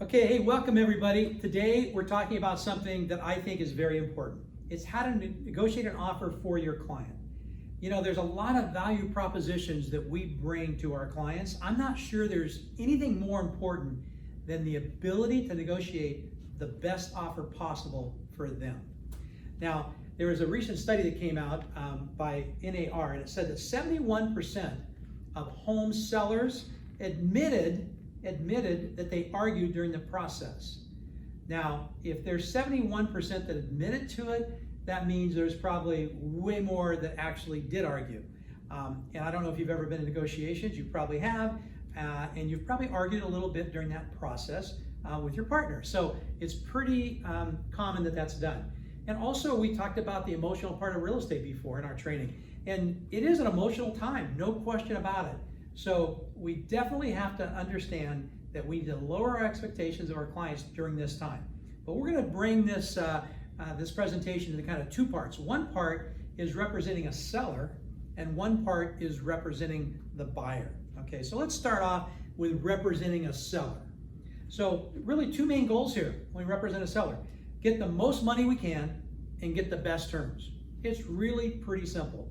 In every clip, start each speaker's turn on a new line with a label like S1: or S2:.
S1: Okay, hey, welcome everybody. Today we're talking about something that I think is very important. It's how to negotiate an offer for your client. You know, there's a lot of value propositions that we bring to our clients. I'm not sure there's anything more important than the ability to negotiate the best offer possible for them. Now, there was a recent study that came out by NAR, and it said that 71% of home sellers admitted that they argued during the process. Now, if there's 71% that admitted to it, that means there's probably way more that actually did argue. And I don't know if you've ever been in negotiations, you probably have, and you've probably argued a little bit during that process with your partner. So it's pretty common that that's done. And also, we talked about the emotional part of real estate before in our training. And it is an emotional time, no question about it. So we definitely have to understand that we need to lower our expectations of our clients during this time. But we're going to bring this this presentation into kind of two parts. One part is representing a seller, and one part is representing the buyer. Okay, so let's start off with representing a seller. So really two main goals here when we represent a seller. Get the most money we can and get the best terms. It's really pretty simple.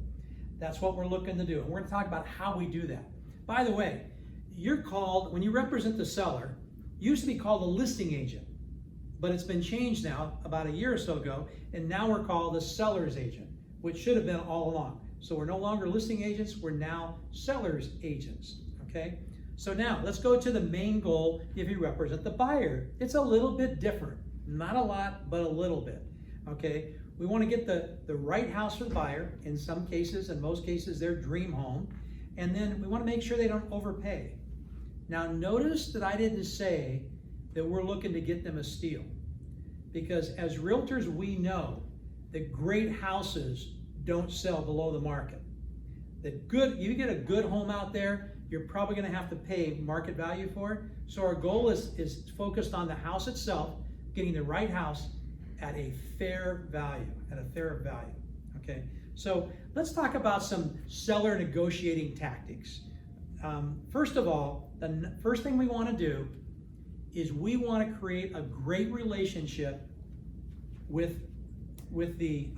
S1: That's what we're looking to do. And we're going to talk about how we do that. By the way, you're called, when you represent the seller, used to be called a listing agent, but it's been changed now about a year or so ago, and now we're called a seller's agent, which should have been all along. So we're no longer listing agents, we're now seller's agents, okay? So now let's go to the main goal if you represent the buyer. It's a little bit different, not a lot, but a little bit, okay? We want to get the right house for the buyer, in some cases, in most cases, their dream home. And then we want to make sure they don't overpay. Now notice that I didn't say that we're looking to get them a steal. Because as realtors, we know that great houses don't sell below the market. You get a good home out there, you're probably going to have to pay market value for it. So our goal is focused on the house itself, getting the right house at a fair value, okay? So let's talk about some seller negotiating tactics. First of all, the first thing we want to do is we want to create a great relationship with the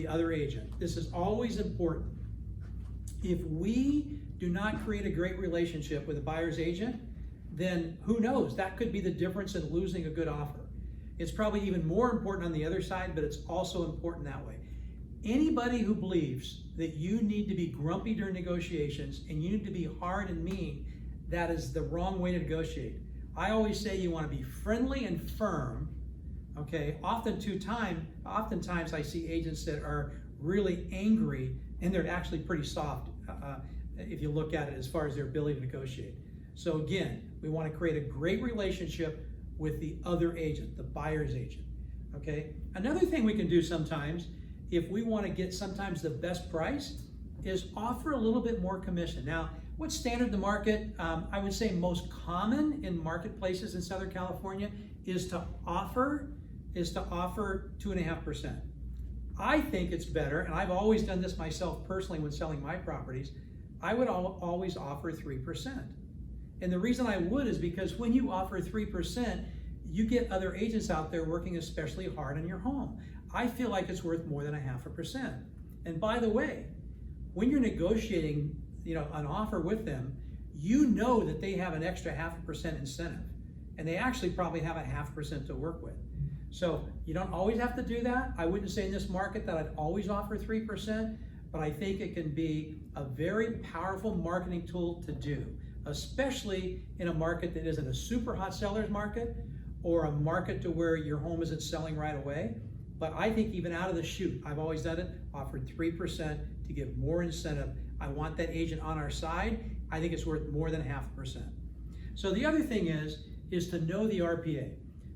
S1: other agent. This is always important. If we do not create a great relationship with a buyer's agent, then who knows? That could be the difference in losing a good offer. It's probably even more important on the other side, but it's also important that way. Anybody who believes that you need to be grumpy during negotiations and you need to be hard and mean, that is the wrong way to negotiate. I always say you want to be friendly and firm, okay? Oftentimes I see agents that are really angry and they're actually pretty soft if you look at it as far as their ability to negotiate. So again, we want to create a great relationship with the other agent, the buyer's agent, okay? Another thing we can do sometimes, if we want to get sometimes the best price, is offer a little bit more commission. Now, what's standard in the market? I would say most common in marketplaces in Southern California is to offer 2.5%. I think it's better, and I've always done this myself personally when selling my properties, I would always offer 3%. And the reason I would is because when you offer 3%, you get other agents out there working especially hard on your home. I feel like it's worth more than 0.5%. And by the way, when you're negotiating, an offer with them, you know that they have an extra 0.5% incentive, and they actually probably have 0.5% to work with. So you don't always have to do that. I wouldn't say in this market that I'd always offer 3%, but I think it can be a very powerful marketing tool to do, especially in a market that isn't a super hot seller's market or a market to where your home isn't selling right away. But I think even out of the chute, I've always done it, offered 3% to give more incentive. I want that agent on our side. I think it's worth more than 0.5%. So the other thing is to know the RPA.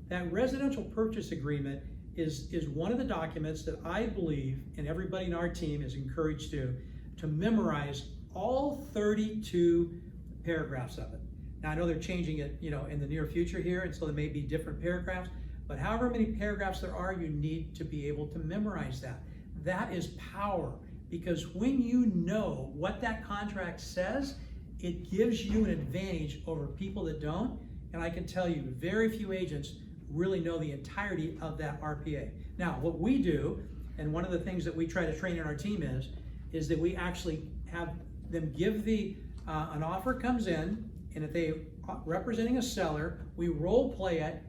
S1: That residential purchase agreement is one of the documents that I believe, and everybody in our team is encouraged to memorize all 32 paragraphs of it. Now I know they're changing it, in the near future here, and so there may be different paragraphs, but however many paragraphs there are, you need to be able to memorize that. That is power, because when you know what that contract says, it gives you an advantage over people that don't, And I can tell you, very few agents really know the entirety of that RPA. Now, what we do, and one of the things that we try to train in our team is that we actually have them give an offer comes in, and if they are representing a seller, we role play it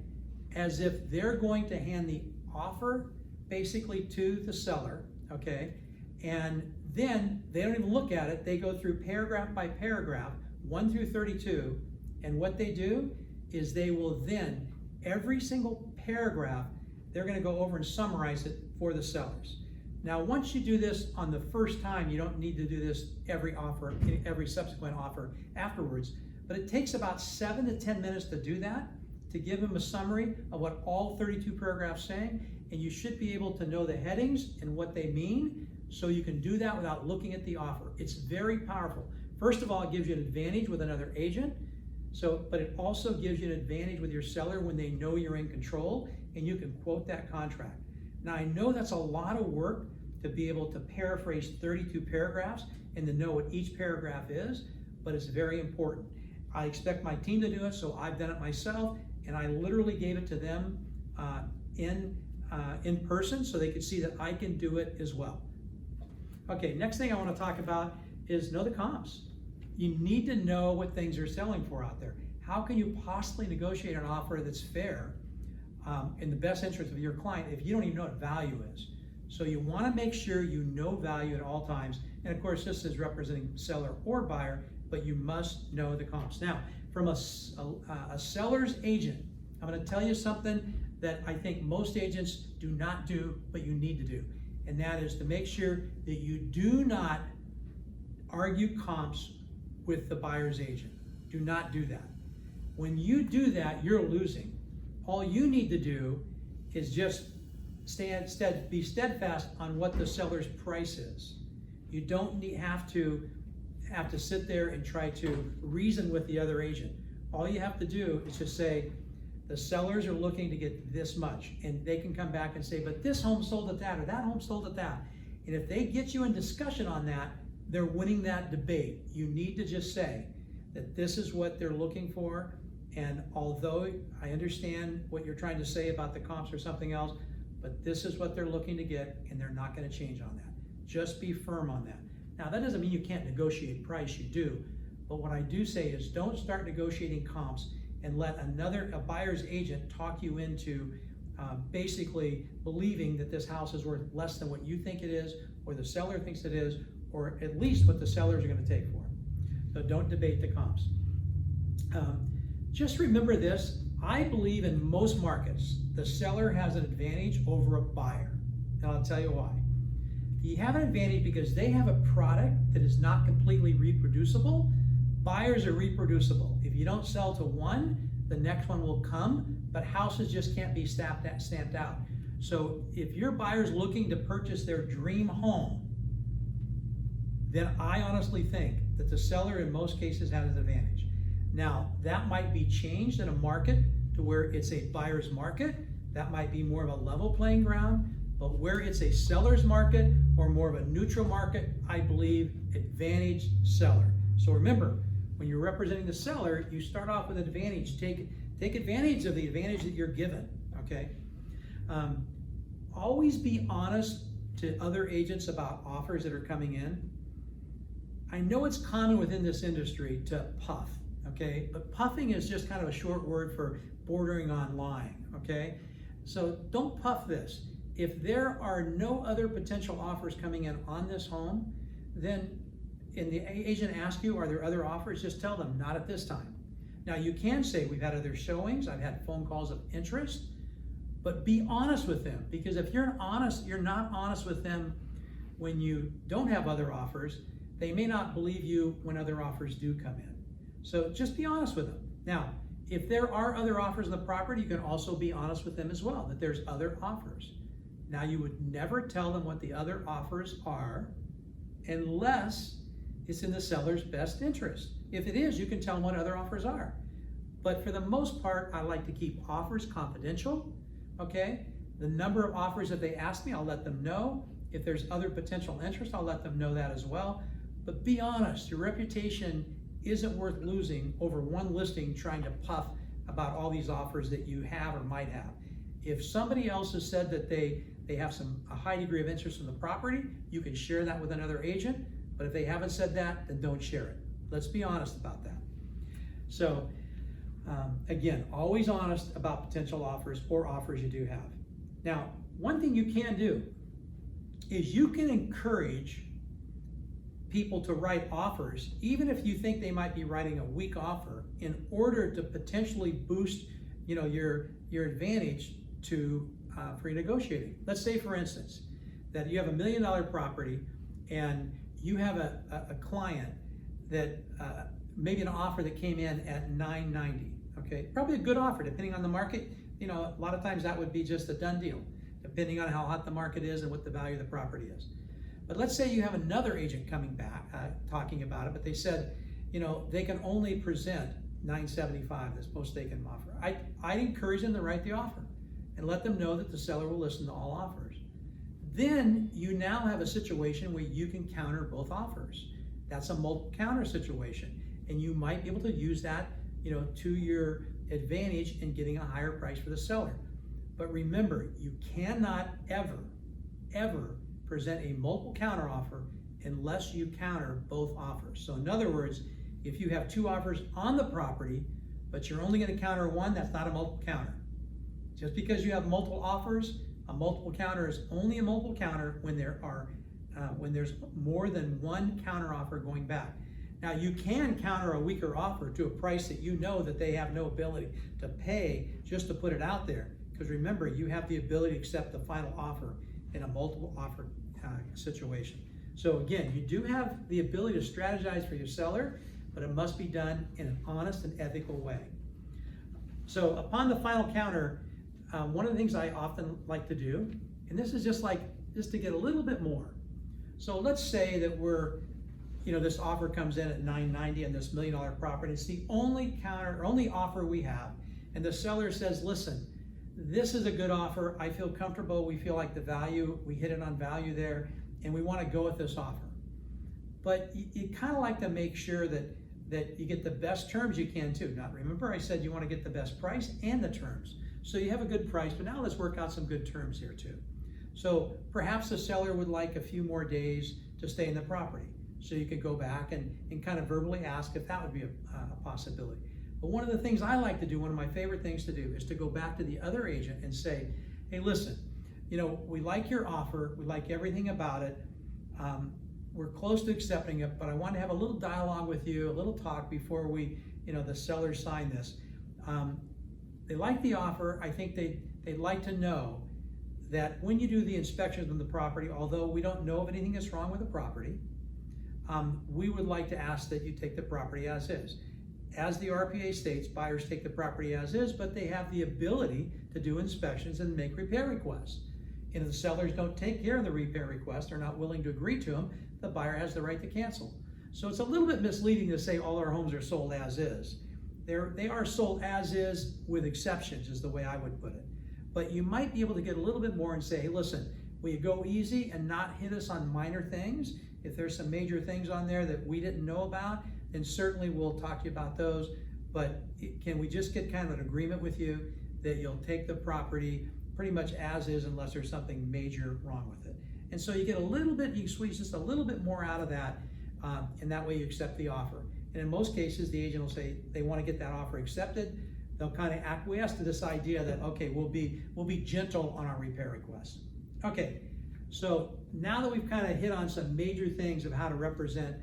S1: as if they're going to hand the offer basically to the seller, okay? And then they don't even look at it. They go through paragraph by paragraph, 1 through 32, and what they do is they will then, every single paragraph, they're gonna go over and summarize it for the sellers. Now, once you do this on the first time, you don't need to do this every subsequent offer afterwards, but it takes about 7 to 10 minutes to do that, to give them a summary of what all 32 paragraphs saying, and you should be able to know the headings and what they mean, so you can do that without looking at the offer. It's very powerful. First of all, it gives you an advantage with another agent, but it also gives you an advantage with your seller when they know you're in control and you can quote that contract. Now, I know that's a lot of work to be able to paraphrase 32 paragraphs and to know what each paragraph is, but it's very important. I expect my team to do it, so I've done it myself, and I literally gave it to them in person so they could see that I can do it as well. Okay, next thing I want to talk about is know the comps. You need to know what things are selling for out there. How can you possibly negotiate an offer that's fair in the best interest of your client if you don't even know what value is? So you want to make sure you know value at all times. And of course, this is representing seller or buyer, but you must know the comps. Now, from a seller's agent, I'm going to tell you something that I think most agents do not do, but you need to do. And that is to make sure that you do not argue comps with the buyer's agent. Do not do that. When you do that, you're losing. All you need to do is just be steadfast on what the seller's price is. You don't have to sit there and try to reason with the other agent. All you have to do is just say, the sellers are looking to get this much, and they can come back and say, but this home sold at that, or that home sold at that. And if they get you in discussion on that, they're winning that debate. You need to just say that this is what they're looking for, and although I understand what you're trying to say about the comps or something else, but this is what they're looking to get, and they're not going to change on that. Just be firm on that. Now, that doesn't mean you can't negotiate price, you do. But what I do say is don't start negotiating comps and let a buyer's agent talk you into basically believing that this house is worth less than what you think it is, or the seller thinks it is, or at least what the sellers are going to take for it. So don't debate the comps. Just remember this, I believe in most markets, the seller has an advantage over a buyer. And I'll tell you why. You have an advantage because they have a product that is not completely reproducible. Buyers are reproducible. If you don't sell to one, the next one will come, but houses just can't be stamped out. So if your buyer's looking to purchase their dream home, then I honestly think that the seller in most cases has an advantage. Now, that might be changed in a market to where it's a buyer's market. That might be more of a level playing ground, but where it's a seller's market or more of a neutral market, I believe advantage seller. So remember, when you're representing the seller, you start off with an advantage. Take advantage of the advantage that you're given, okay? Always be honest to other agents about offers that are coming in. I know it's common within this industry to puff, okay? But puffing is just kind of a short word for bordering on lying, okay? So don't puff this. If there are no other potential offers coming in on this home, then and the agent asks you, are there other offers? Just tell them, not at this time. Now you can say, we've had other showings, I've had phone calls of interest, but be honest with them, because if you're not honest with them when you don't have other offers, they may not believe you when other offers do come in. So just be honest with them. Now, if there are other offers on the property, you can also be honest with them as well, that there's other offers. Now, you would never tell them what the other offers are unless it's in the seller's best interest. If it is, you can tell them what other offers are. But for the most part, I like to keep offers confidential, okay? The number of offers that they ask me, I'll let them know. If there's other potential interest, I'll let them know that as well. But be honest, your reputation isn't worth losing over one listing trying to puff about all these offers that you have or might have. If somebody else has said that they have a high degree of interest in the property, you can share that with another agent. But if they haven't said that, then don't share it. Let's be honest about that. So again, always honest about potential offers or offers you do have. Now, one thing you can do is you can encourage people to write offers, even if you think they might be writing a weak offer, in order to potentially boost, your advantage for your negotiating. Let's say, for instance, that you have $1 million property and you have a client that maybe an offer that came in at $990. Okay, probably a good offer depending on the market. A lot of times that would be just a done deal, depending on how hot the market is and what the value of the property is. But let's say you have another agent coming back talking about it, but they said, they can only present $975, that's most they can offer. I'd encourage them to write the offer and let them know that the seller will listen to all offers. Then you now have a situation where you can counter both offers. That's a multiple counter situation, and you might be able to use that, to your advantage in getting a higher price for the seller. But remember, you cannot ever present a multiple counter offer unless you counter both offers. So in other words, if you have two offers on the property, but you're only going to counter one, that's not a multiple counter. Just because you have multiple offers, a multiple counter is only a multiple counter when there's more than one counter offer going back. Now, you can counter a weaker offer to a price that you know that they have no ability to pay just to put it out there. Because remember, you have the ability to accept the final offer in a multiple offer situation. So again, you do have the ability to strategize for your seller, but it must be done in an honest and ethical way. So upon the final counter, one of the things I often like to do, and this is just to get a little bit more. So let's say that this offer comes in at $990 on this $1 million property. It's the only offer we have. And the seller says, listen, this is a good offer. I feel comfortable. We feel like we hit it on value there, and we want to go with this offer. But you kind of like to make sure that you get the best terms you can too. Now, remember I said you want to get the best price and the terms. So you have a good price, but now let's work out some good terms here too. So perhaps the seller would like a few more days to stay in the property. So you could go back and kind of verbally ask if that would be a possibility. But one of the things I like to do, one of my favorite things to do, is to go back to the other agent and say, hey, listen, we like your offer, we like everything about it, we're close to accepting it, but I want to have a little dialogue with you, a little talk before the seller sign this. They like the offer. I think they'd like to know that when you do the inspections on the property, although we don't know of anything that's wrong with the property, we would like to ask that you take the property as is. As the RPA states, buyers take the property as is, but they have the ability to do inspections and make repair requests. And if the sellers don't take care of the repair request, or not willing to agree to them, the buyer has the right to cancel. So it's a little bit misleading to say all our homes are sold as is. They are sold as is with exceptions, is the way I would put it. But you might be able to get a little bit more and say, hey, listen, will you go easy and not hit us on minor things? If there's some major things on there that we didn't know about, then certainly we'll talk to you about those. But can we just get kind of an agreement with you that you'll take the property pretty much as is unless there's something major wrong with it? And so you get a little bit, you squeeze just a little bit more out of that, and that way you accept the offer. And in most cases, the agent will say they want to get that offer accepted. They'll kind of acquiesce to this idea that, okay, we'll be gentle on our repair requests. Okay, so now that we've kind of hit on some major things of how to represent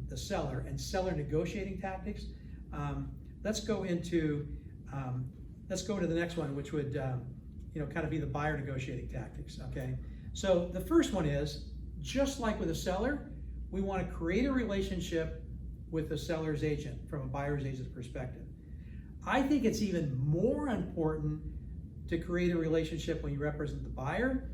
S1: the seller and seller negotiating tactics, let's go into the next one, which would kind of be the buyer negotiating tactics. Okay, so the first one is, just like with a seller, we want to create a relationship with the seller's agent from a buyer's agent's perspective. I think it's even more important to create a relationship when you represent the buyer,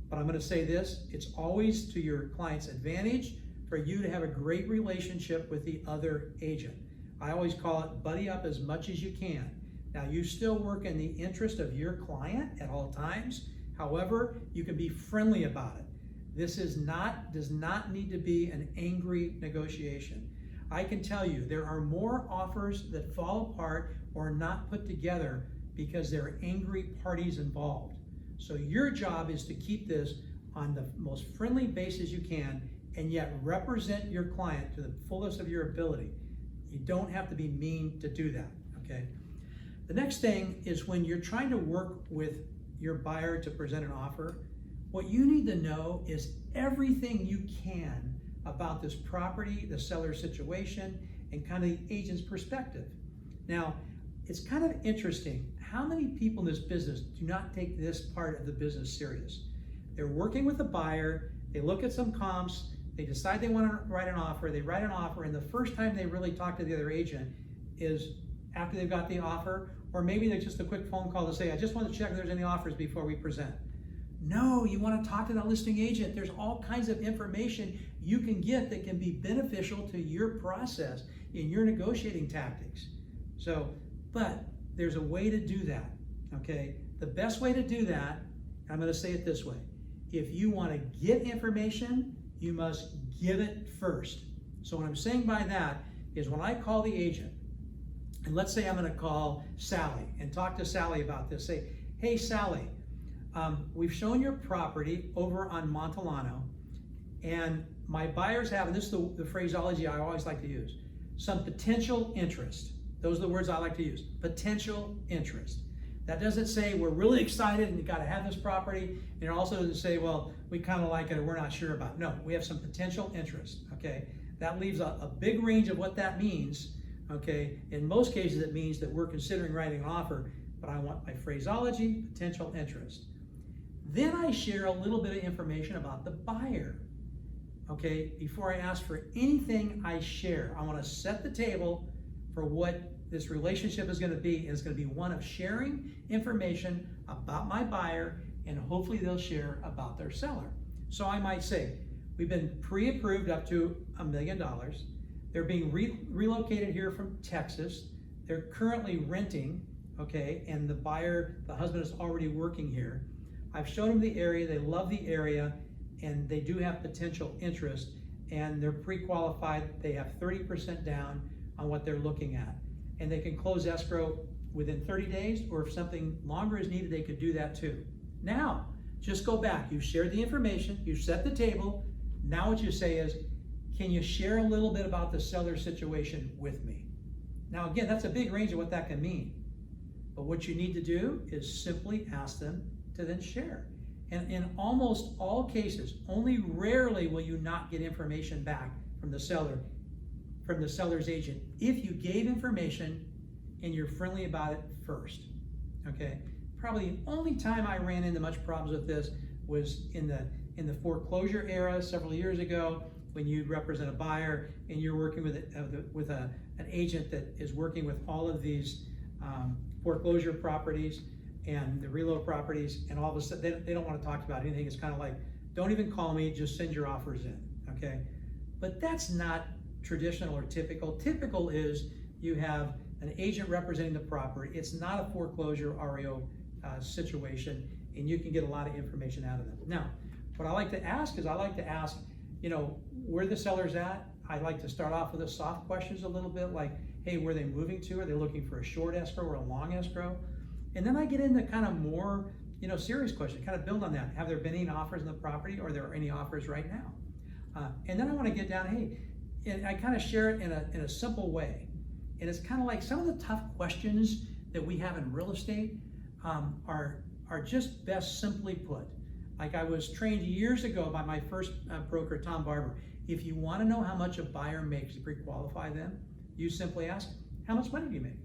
S1: but I'm going to say this, it's always to your client's advantage for you to have a great relationship with the other agent. I always call it buddy up as much as you can. Now, you still work in the interest of your client at all times. However, you can be friendly about it. This does not need to be an angry negotiation. I can tell you there are more offers that fall apart or not put together because there are angry parties involved. So your job is to keep this on the most friendly basis you can, and yet represent your client to the fullest of your ability. You don't have to be mean to do that, okay? The next thing is when you're trying to work with your buyer to present an offer, what you need to know is everything you can about this property, the seller's situation, and kind of the agent's perspective. Now, it's kind of interesting how many people in this business do not take this part of the business serious. They're working with a buyer, they look at some comps, they decide they want to write an offer, they write an offer, and the first time they really talk to the other agent is after they've got the offer, or maybe they're just a quick phone call to say, I just want to check if there's any offers before we present. No, you want to talk to that listing agent. There's all kinds of information you can get that can be beneficial to your process in your negotiating tactics. So, but there's a way to do that, okay? The best way to do that, I'm going to say it this way. If you want to get information, you must give it first. So what I'm saying by that is when I call the agent, and let's say I'm going to call Sally and talk to Sally about this. Say, hey Sally, we've shown your property over on Montellano, and my buyers have, and this is the phraseology I always like to use, some potential interest. Those are the words I like to use, potential interest. That doesn't say we're really excited and you got to have this property, and it also doesn't say, well, we kind of like it or we're not sure about it. No, we have some potential interest, okay? That leaves a big range of what that means, okay? In most cases, it means that we're considering writing an offer, but I want my phraseology, potential interest. Then I share a little bit of information about the buyer, okay? Before I ask for anything, I share. I want to set the table for what this relationship is going to be, and it's going to be one of sharing information about my buyer, and hopefully they'll share about their seller. So I might say, we've been pre-approved up to $1 million. They're being relocated here from Texas. They're currently renting, okay, and the buyer, the husband is already working here. I've shown them the area, they love the area, and they do have potential interest, and they're pre-qualified. They have 30% down on what they're looking at. And they can close escrow within 30 days, or if something longer is needed, they could do that too. Now, just go back. You've shared the information, you've set the table. Now what you say is, can you share a little bit about the seller situation with me? Now again, that's a big range of what that can mean. But what you need to do is simply ask them to then share. And in almost all cases, only rarely will you not get information back from the seller, from the seller's agent, if you gave information and you're friendly about it first, okay? Probably the only time I ran into much problems with this was in the foreclosure era several years ago, when you represent a buyer and you're working with an agent that is working with all of these foreclosure properties and the reload properties, and all of a sudden they don't want to talk about anything. It's kind of like, don't even call me, just send your offers in, okay? But that's not traditional or typical. Typical is you have an agent representing the property. It's not a foreclosure REO situation, and you can get a lot of information out of them. Now, what I like to ask is, you know, where the seller's at. I like to start off with the soft questions a little bit, like, hey, where are they moving to? Are they looking for a short escrow or a long escrow? And then I get into kind of more, you know, serious questions, kind of build on that. Have there been any offers on the property, or are there any offers right now? And then I want to get down, hey, and I kind of share it in a simple way. And it's kind of like some of the tough questions that we have in real estate are just best simply put. Like I was trained years ago by my first broker, Tom Barber. If you want to know how much a buyer makes to pre-qualify them, you simply ask, how much money do you make?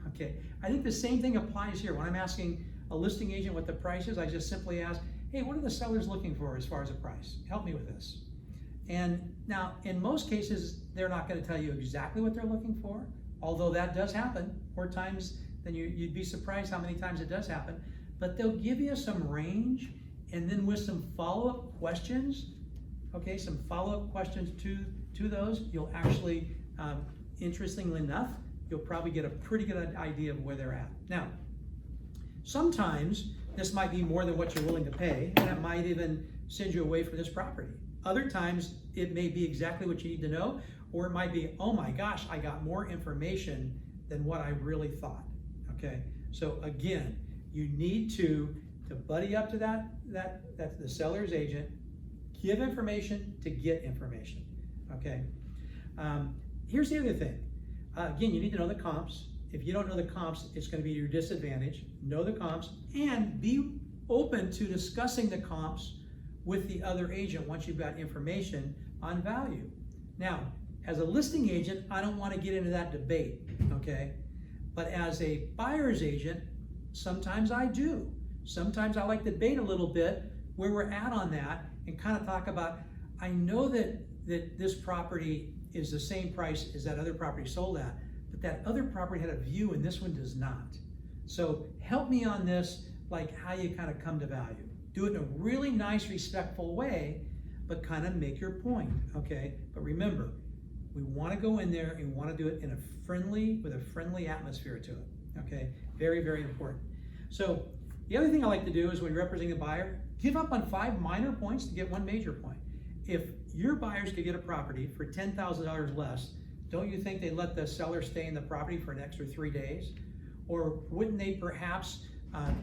S1: Okay, I think the same thing applies here. When I'm asking a listing agent what the price is, I just simply ask, hey, what are the sellers looking for as far as a price? Help me with this. And now, in most cases, they're not going to tell you exactly what they're looking for, although that does happen more times than you'd be surprised how many times it does happen. But they'll give you some range, and then with some follow-up questions, okay, some follow-up questions to those, you'll actually, interestingly enough, you'll probably get a pretty good idea of where they're at. Now, sometimes this might be more than what you're willing to pay, and it might even send you away from this property. Other times, it may be exactly what you need to know, or it might be, oh my gosh, I got more information than what I really thought. okay? So again, you need to buddy up to that's the seller's agent, give information to get information, okay? Here's the other thing. Again, you need to know the comps. If you don't know the comps, it's going to be your disadvantage. Know the comps and be open to discussing the comps with the other agent once you've got information on value. Now, as a listing agent, I don't want to get into that debate, okay? But as a buyer's agent, sometimes I do. Sometimes I like to debate a little bit where we're at on that and kind of talk about, I know that this property is the same price as that other property sold at, but that other property had a view and this one does not. So help me on this, like how you kind of come to value. Do it in a really nice, respectful way, but kind of make your point, okay? But remember, we want to go in there and want to do it in with a friendly atmosphere to it, okay? Very, very important. So the other thing I like to do is when you're representing a buyer, give up on 5 minor points to get 1 major point. If your buyers could get a property for $10,000 less, don't you think they'd let the seller stay in the property for an extra 3 days? Or wouldn't they perhaps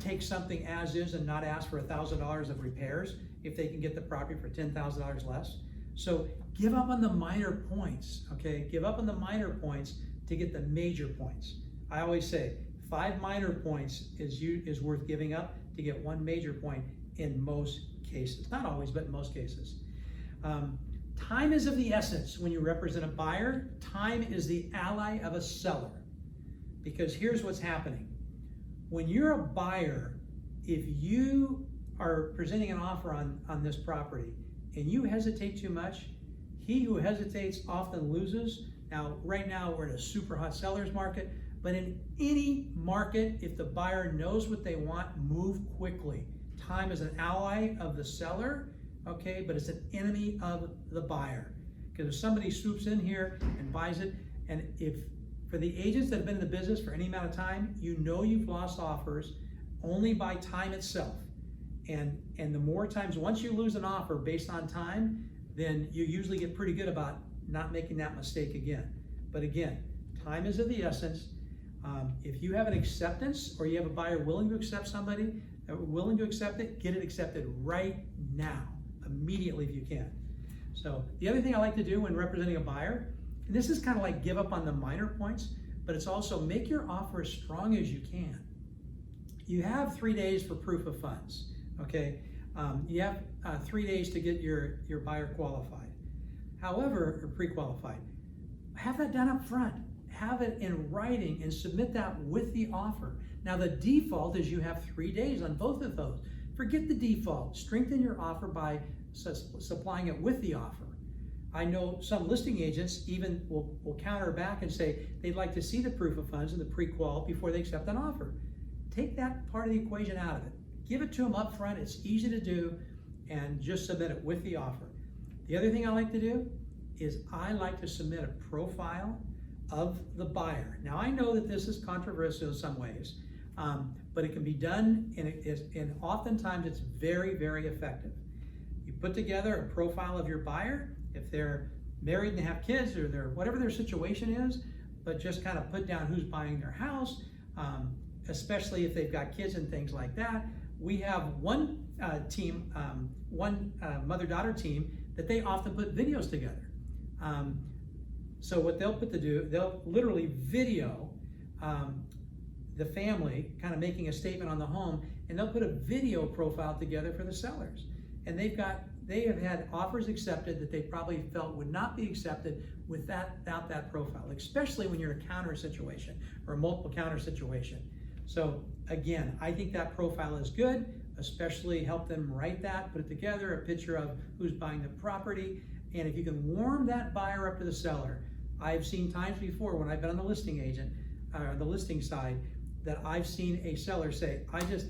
S1: take something as is and not ask for $1,000 of repairs if they can get the property for $10,000 less? So give up on the minor points, okay? Give up on the minor points to get the major points. I always say 5 minor points is worth giving up to get 1 major point in most cases. Not always, but in most cases. Time is of the essence when you represent a buyer. Time is the ally of a seller. Because here's what's happening. When you're a buyer, if you are presenting an offer on this property and you hesitate too much, he who hesitates often loses. Now, right now we're in a super hot seller's market, but in any market, if the buyer knows what they want, move quickly. Time is an ally of the seller, okay, but it's an enemy of the buyer. Because if somebody swoops in here and buys it, and if for the agents that have been in the business for any amount of time, you know you've lost offers only by time itself. And the more times, once you lose an offer based on time, then you usually get pretty good about not making that mistake again. But again, time is of the essence. If you have an acceptance or you have a buyer willing to accept somebody, willing to accept it, get it accepted right now, immediately if you can. So the other thing I like to do when representing a buyer, and this is kind of like give up on the minor points, but it's also make your offer as strong as you can. You have 3 days for proof of funds, okay? You have 3 days to get your buyer qualified. However, or pre-qualified, have that done up front. Have it in writing and submit that with the offer. Now the default is you have 3 days on both of those. Forget the default. Strengthen your offer by supplying it with the offer. I know some listing agents even will counter back and say they'd like to see the proof of funds and the pre-qual before they accept an offer. Take that part of the equation out of it. Give it to them up front. It's easy to do, and just submit it with the offer. The other thing I like to do is I like to submit a profile of the buyer. Now I know that this is controversial in some ways, but it can be done, and oftentimes it's very, very effective. You put together a profile of your buyer, if they're married and have kids, or whatever their situation is, but just kind of put down who's buying their house, especially if they've got kids and things like that. We have one team, mother-daughter team, that they often put videos together. So what they'll they'll literally video the family kind of making a statement on the home, and they'll put a video profile together for the sellers. And they have had offers accepted that they probably felt would not be accepted without that profile, especially when you're in a counter situation or a multiple counter situation. So again, I think that profile is good, especially help them write that, put it together, a picture of who's buying the property. And if you can warm that buyer up to the seller, I've seen times before when I've been on the listing agent, or the listing side, that I've seen a seller say,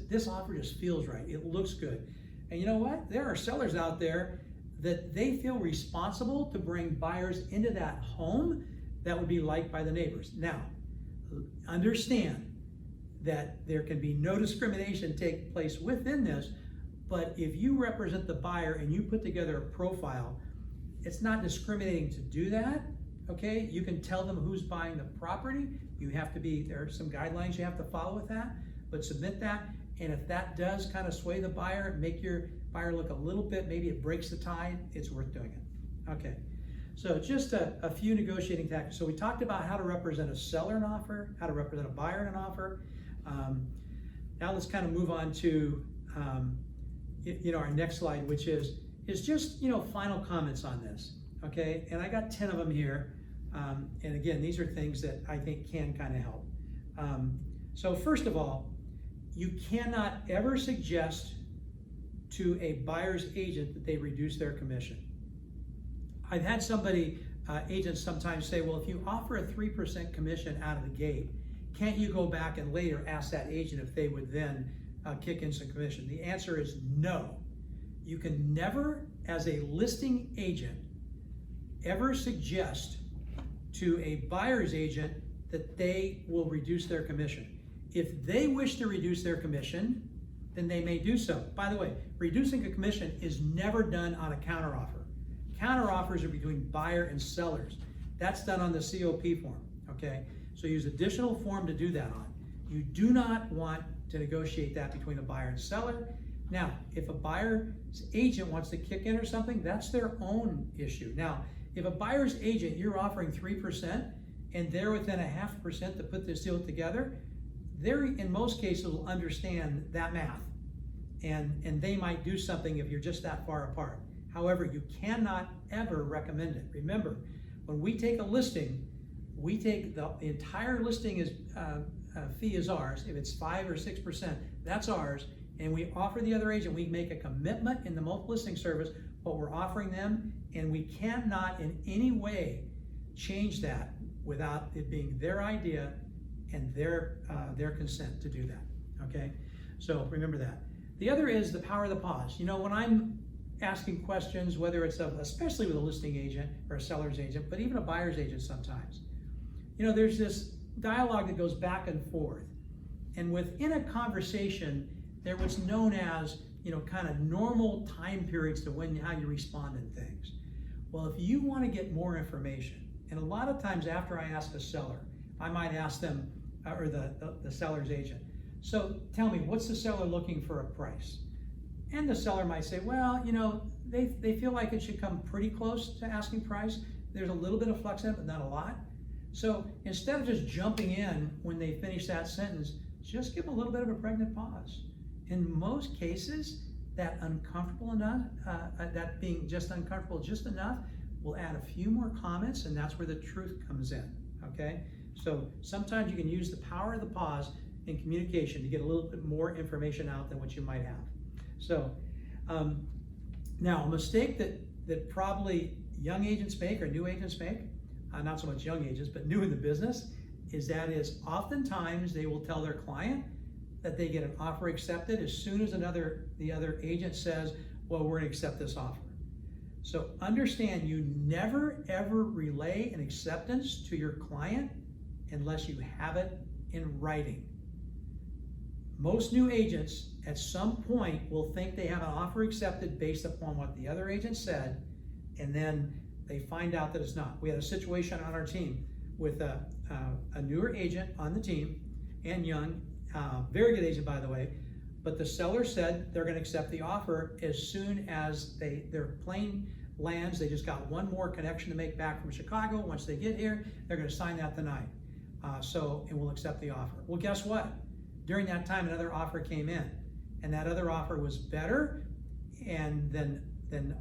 S1: this offer just feels right, it looks good. And you know what? There are sellers out there that they feel responsible to bring buyers into that home that would be liked by the neighbors. Now, understand that there can be no discrimination take place within this, but if you represent the buyer and you put together a profile, it's not discriminating to do that, okay? You can tell them who's buying the property, You have to be, there are some guidelines you have to follow with that, but submit that. And if that does kind of sway the buyer, make your buyer look a little bit, maybe it breaks the tide, it's worth doing it. Okay, so just a few negotiating tactics. So we talked about how to represent a seller in an offer, how to represent a buyer in an offer. Now let's kind of move on to our next slide, which is just final comments on this. Okay, and I got 10 of them here. And again, these are things that I think can kind of help. So first of all, you cannot ever suggest to a buyer's agent that they reduce their commission. I've had agents sometimes say, well, if you offer a 3% commission out of the gate, can't you go back and later ask that agent if they would then kick in some commission? The answer is no. You can never, as a listing agent, ever suggest to a buyer's agent that they will reduce their commission. If they wish to reduce their commission, then they may do so. By the way, reducing a commission is never done on a counteroffer. Counteroffers are between buyer and sellers. That's done on the COP form, okay? So use additional form to do that on. You do not want to negotiate that between a buyer and seller. Now, if a buyer's agent wants to kick in or something, that's their own issue. Now, if a buyer's agent, you're offering 3% and they're within 0.5% to put this deal together, they're in most cases will understand that math, and they might do something if you're just that far apart. However, you cannot ever recommend it. Remember, when we take a listing, we take the entire listing fee is ours. If it's 5 or 6%, that's ours, and we offer the other agent, we make a commitment in the multiple listing service what we're offering them, and we cannot in any way change that without it being their idea and their consent to do that, okay? So remember that. The other is the power of the pause. When I'm asking questions, whether it's especially with a listing agent or a seller's agent, but even a buyer's agent sometimes, there's this dialogue that goes back and forth. And within a conversation, there was known as, kind of normal time periods to how you respond in things. Well, if you want to get more information, and a lot of times after I ask a seller, I might ask them, or the seller's agent, so tell me, what's the seller looking for a price? And the seller might say, well, they feel like it should come pretty close to asking price. There's a little bit of flex in it, but not a lot. So instead of just jumping in when they finish that sentence, just give a little bit of a pregnant pause. In most cases, that uncomfortable enough, that being just uncomfortable just enough, will add a few more comments, and that's where the truth comes in, okay? So sometimes you can use the power of the pause in communication to get a little bit more information out than what you might have. So now a mistake that probably young agents make or new agents make, not so much young agents, but new in the business, is oftentimes they will tell their client that they get an offer accepted as soon as the other agent says, well, we're gonna accept this offer. So understand, you never ever relay an acceptance to your client unless you have it in writing. Most new agents at some point will think they have an offer accepted based upon what the other agent said, and then they find out that it's not. We had a situation on our team with a newer agent on the team, and young, very good agent by the way, but the seller said they're going to accept the offer as soon as their plane lands. They just got one more connection to make back from Chicago. Once they get here, they're going to sign that tonight. And we'll accept the offer. Well, guess what? During that time, another offer came in, and that other offer was better than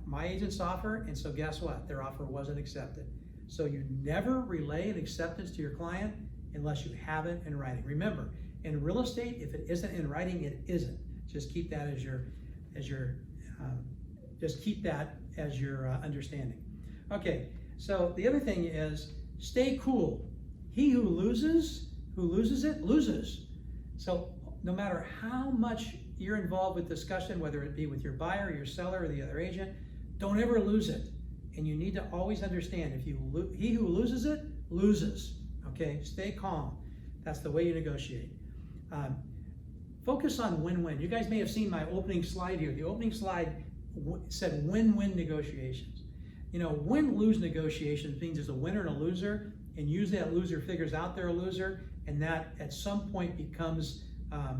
S1: my agent's offer, and so guess what? Their offer wasn't accepted. So you never relay an acceptance to your client unless you have it in writing. Remember, in real estate, if it isn't in writing, it isn't. Just keep that as your understanding. Okay, so the other thing is stay cool. He who loses it, loses. So no matter how much you're involved with discussion, whether it be with your buyer, your seller, or the other agent, don't ever lose it. And you need to always understand, he who loses it, loses. Okay, stay calm. That's the way you negotiate. Focus on win-win. You guys may have seen my opening slide here. The opening slide said win-win negotiations. Win-lose negotiations means there's a winner and a loser, and usually that loser figures out they're a loser, and that at some point becomes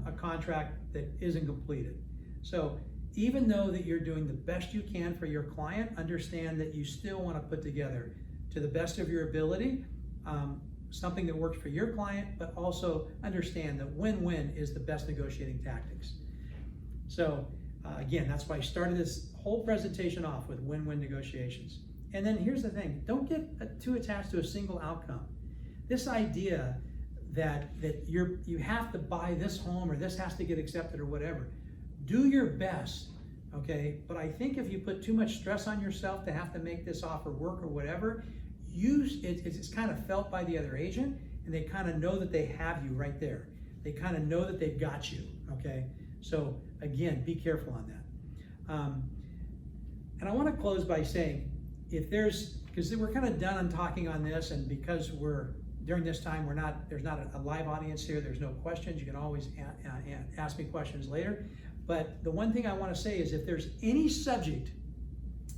S1: a contract that isn't completed. So even though that you're doing the best you can for your client, understand that you still want to put together, to the best of your ability, something that works for your client, but also understand that win-win is the best negotiating tactics. So again, that's why I started this whole presentation off with win-win negotiations. And then here's the thing, don't get too attached to a single outcome. This idea that you have to buy this home or this has to get accepted or whatever, do your best, okay? But I think if you put too much stress on yourself to have to make this offer work or whatever, it's kind of felt by the other agent, and they kind of know that they have you right there. They kind of know that they've got you, okay? So again, be careful on that. And I want to close by saying, because we're kind of done on talking on this, and because during this time, there's not a live audience here, there's no questions, you can always ask me questions later. But the one thing I want to say is if there's any subject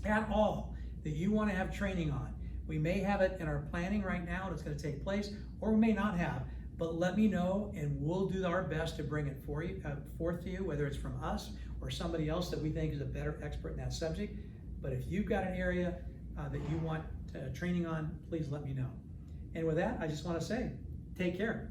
S1: at all that you want to have training on, we may have it in our planning right now and it's going to take place, or we may not have, but let me know and we'll do our best to bring it forth to you, whether it's from us or somebody else that we think is a better expert in that subject. But if you've got an area that you want training on, please let me know. And with that, I just want to say, take care.